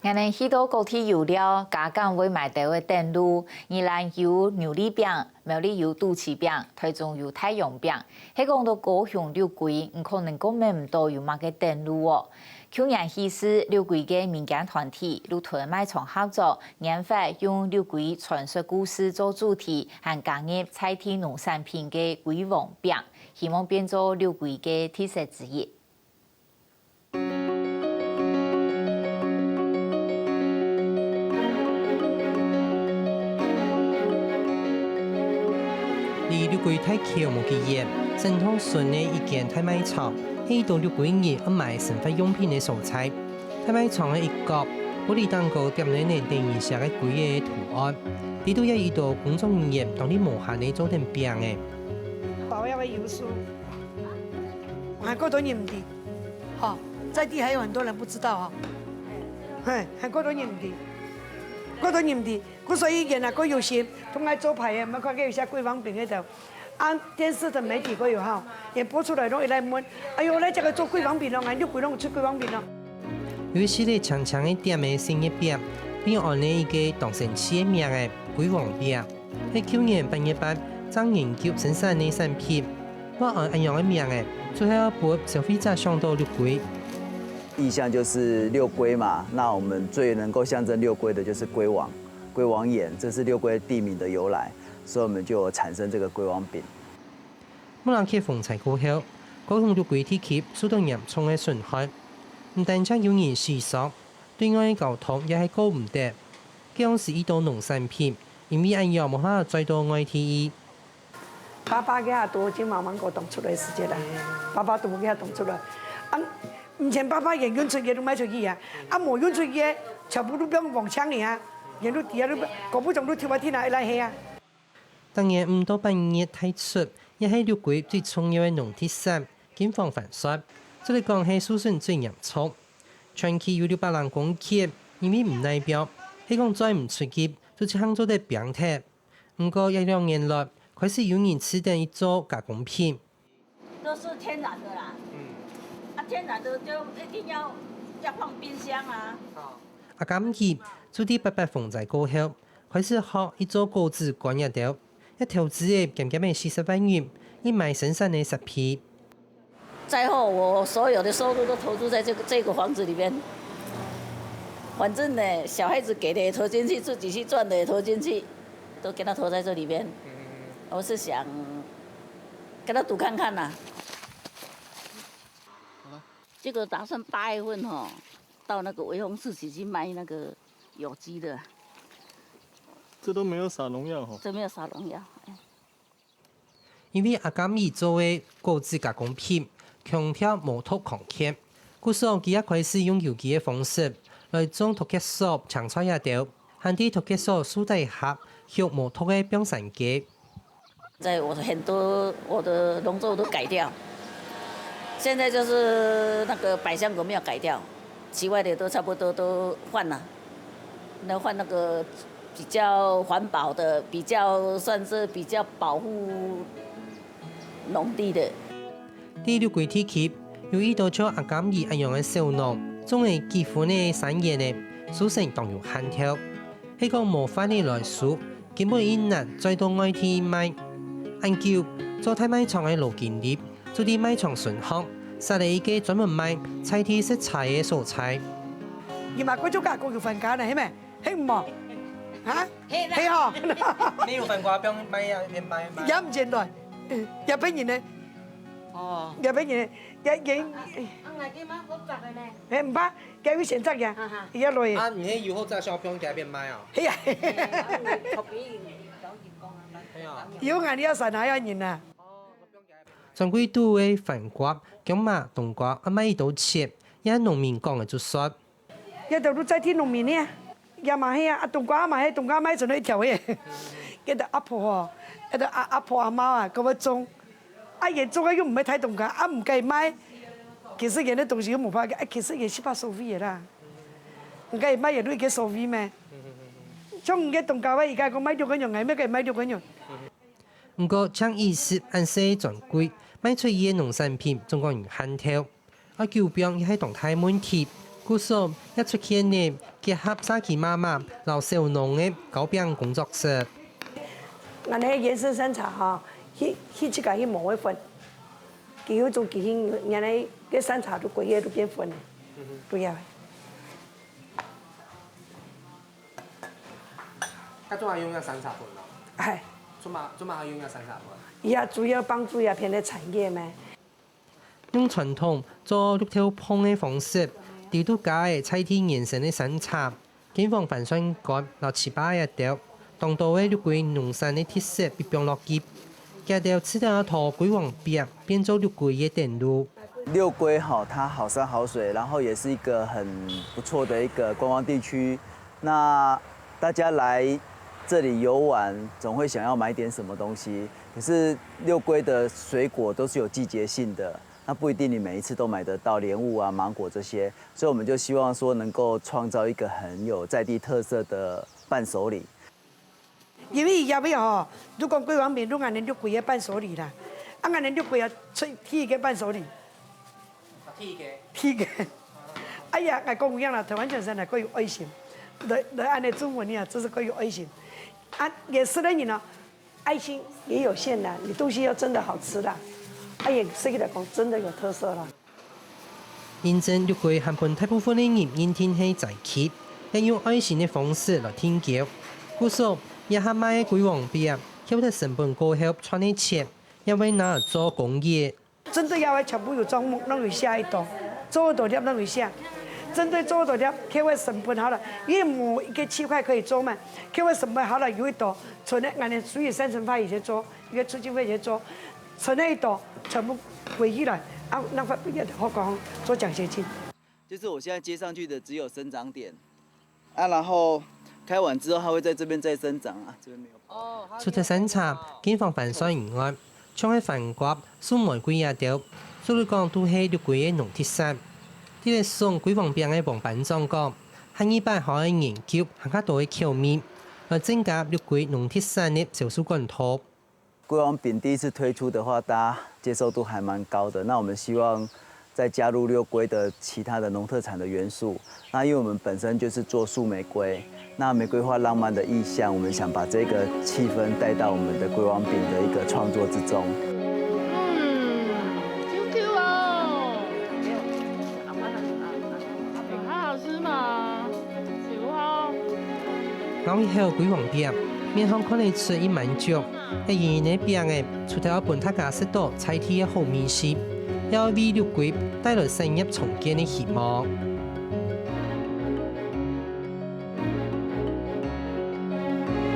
今年许多高铁油料加工会卖到的电路，宜兰有牛脷饼、苗栗有肚脐饼、台中有太阳饼。迄讲到高雄六龟，唔可能讲买唔到有乜嘅电路哦。去年起时，六龟嘅民间团体陆屯卖场合作，研发用六龟传说故事做主题，和加入菜田农产品嘅龟王饼，希望变做六龟嘅特色之一。离六龟太桥无几远，正通顺的一间太卖场，喺度六龟日卖生活用品的素材。太卖场的一角，玻璃蛋糕点亮的定义下嘅龟嘅图案。呢度也遇到工作人员当你无限的做成饼嘅。保养的油酥，韩国都认唔得，哈，在地还有很多人不知道哈，韩国都认唔得，我都认唔得。所以原来我有些同爱做牌的，冇看见有些龟王饼喺度，按电视的媒体都有哈，也播出来拢会来问，哎呦，咱这个做龟王饼咯，俺六龟拢出龟王饼咯。有一系列长长的点的生日饼，并按呢一个当成企业名的龟王饼，喺去年8月8正研究生产的产品，我按样的名的，最后拨消费者想到六龟。意象就是六龟嘛，那我们最能够象征六龟的就是龟王。龟王眼，这是六龟地名的由来，所以我们就产生这个龟王饼。木兰去风采过后，高雄六龟地区受到严重的损害，唔但只有人死伤，对外交通也系过唔得。将是一道农产品，因为按样冇法再到外地。爸爸给他多金毛芒果冻出来时间啦，爸爸都冇给他冻出来。啊，以前爸爸也运出去都卖出去啊，啊冇运出去，全部都变黄枪尔啊。人都底下都个不种都跳下天来来去啊！当然唔到半夜太出，也系六龟最重要的农特产，警方反说，这里讲系输损最严重，全期有600人攻击，因为唔代表系讲再唔出去，就只行做啲饼贴。不过一2年来，开始有人吃定一做加工品。都是天然的啦，天然的就一定要放冰箱啊。今日做啲800风在过后，开始学一做果子干一条，一投资嘅减减嘅40万元，一买生产的食品。再后我所有的收入都投注在这个房子里边，反正呢，小孩子给的也投进去，自己去赚的也投进去，都给他投在这里边。我是想跟他赌看看呐。这个打算8月份哈，到那个微风市集去卖那个有机的。这都没有撒农药哈。这没有撒农药。因为今日做的果子加工品，强调无毒抗菌，故所佢也开始用有机的方式来将脱壳素强出一条，含啲脱壳素输底盒用无毒的冰散机。在很多我的农作物都改掉，现在就是那个百香果没有改掉，其外的都差不多都换了，换那个比较环保的，比较算是比较保护农地的。第六季地区有遇到咗今日一样嘅小农，种嘅几乎呢产业呢，收成当有限条，喺个无法的来说，根本因难再到外地卖。研究做太卖场嘅路经理，做啲卖场顺行，设立一个专门卖菜地食材嘅素材。而嘛嗰種價格要分價呢，係咪？係唔嘛？嚇？係呵。你有份掛邊買啊？你買？也唔見來，日本人呢？哦。日本人日。誒唔怕，佢會選擇嘅，而家來。啊，你以後再小邊改變買啊？係啊。有眼你要神下一年啊！上季度嘅番瓜、薑麻、冬瓜，買一道切，也農民講嘅就說。一度都在天農民呢，也買起啊，冬瓜買起，冬瓜買成一條嘅，一度阿婆，一度阿婆阿媽啊，咁樣種，阿爺種又唔係睇冬瓜，阿唔計買，其實人啲東西都冇法嘅，其實也是怕收費嘅啦，唔計買嘢都幾收費咩？種嘅冬瓜位而家個買咗緊樣，係咩嘅買咗緊樣？不過將20按時轉貴，賣出嘅農產品總共有限條，而舊病也係動態問題，故所一出現呢，結合沙琪媽媽老小農的糕餅工作室。俺那原生山茶哈，迄只個迄毛的粉，幾好做幾興，原來個山茶都規個都變粉的，對呀。佢仲係用嘅山茶粉咯。係。做嘛係用嘅山茶粉？也主要幫助也偏的產業咩？用傳統做綠豆碰的方式，調度家嘅菜天原生的山茶，警方反酸乾到7、8日掉，當到嘅綠桂農產的特色必並落葉，加掉吃掉一坨桂黃餅，變做綠桂嘅電路。六龜哈，它好山好水，然後也是一個很不錯的一個觀光地區。那大家來這裡遊玩，總會想要買點什麼東西。可是六龜的水果都是有季節性的，那不一定你每一次都買得到蓮霧啊、芒果這些，所以我們就希望說能夠創造一個很有在地特色的伴手禮。因為也尾吼，如果桂黃餅都按年六桂嘅伴手禮啦，按年六桂啊，鐵嘅伴手禮。鐵嘅。哎呀，我講一樣啦，台灣全省係夠有愛心，來按你中文呀，這是夠有愛心。啊，也是的，你呢，愛心也有限的，你東西要真的好吃的，啊也設計來講真的有特色啦。認證綠桂含本大部分的人因天氣在起，亦用愛心的方式來添繳。故說也下賣嘅桂黃餅，曉得成本高後賺的錢，也會拿來做工業。真的要全部有裝木，弄一下一朵，做一朵粒弄一下。針對做一朵粒，開會成本好了，因為母一個7塊可以做嘛，開會成本好了有一朵，存的按年除以3成5以前做，一個促進費以前做，存那一朵全部歸起來，啊，那塊不也好講做獎學金。就是我現在接上去的只有生長點，啊，然後開完之後，它會在這邊再生長啊，這邊沒有。除咗山茶，警方反酸以外，像係番瓜、蘇玫瑰也掉，所以講都係綠桂嘅農特產。呢個送桂黃餅嘅黃班長講，係200項嘅研究，更加多嘅巧妙，來增加綠桂農特產嘅銷售管道。桂黃餅第一次推出的話，大家接受度還蠻高的。那我們希望再加入六龜的其他的農特產的元素。那因為我們本身就是做樹玫瑰，那玫瑰花浪漫的意象，我們想把這個氣氛帶到我們的桂黃餅的一個創作之中。咬以後桂黃餅，面向看得出伊滿足，而圓圓的餅誒，除咗本大家識到菜體嘅好面食，也為綠桂帶來產業重建的希望。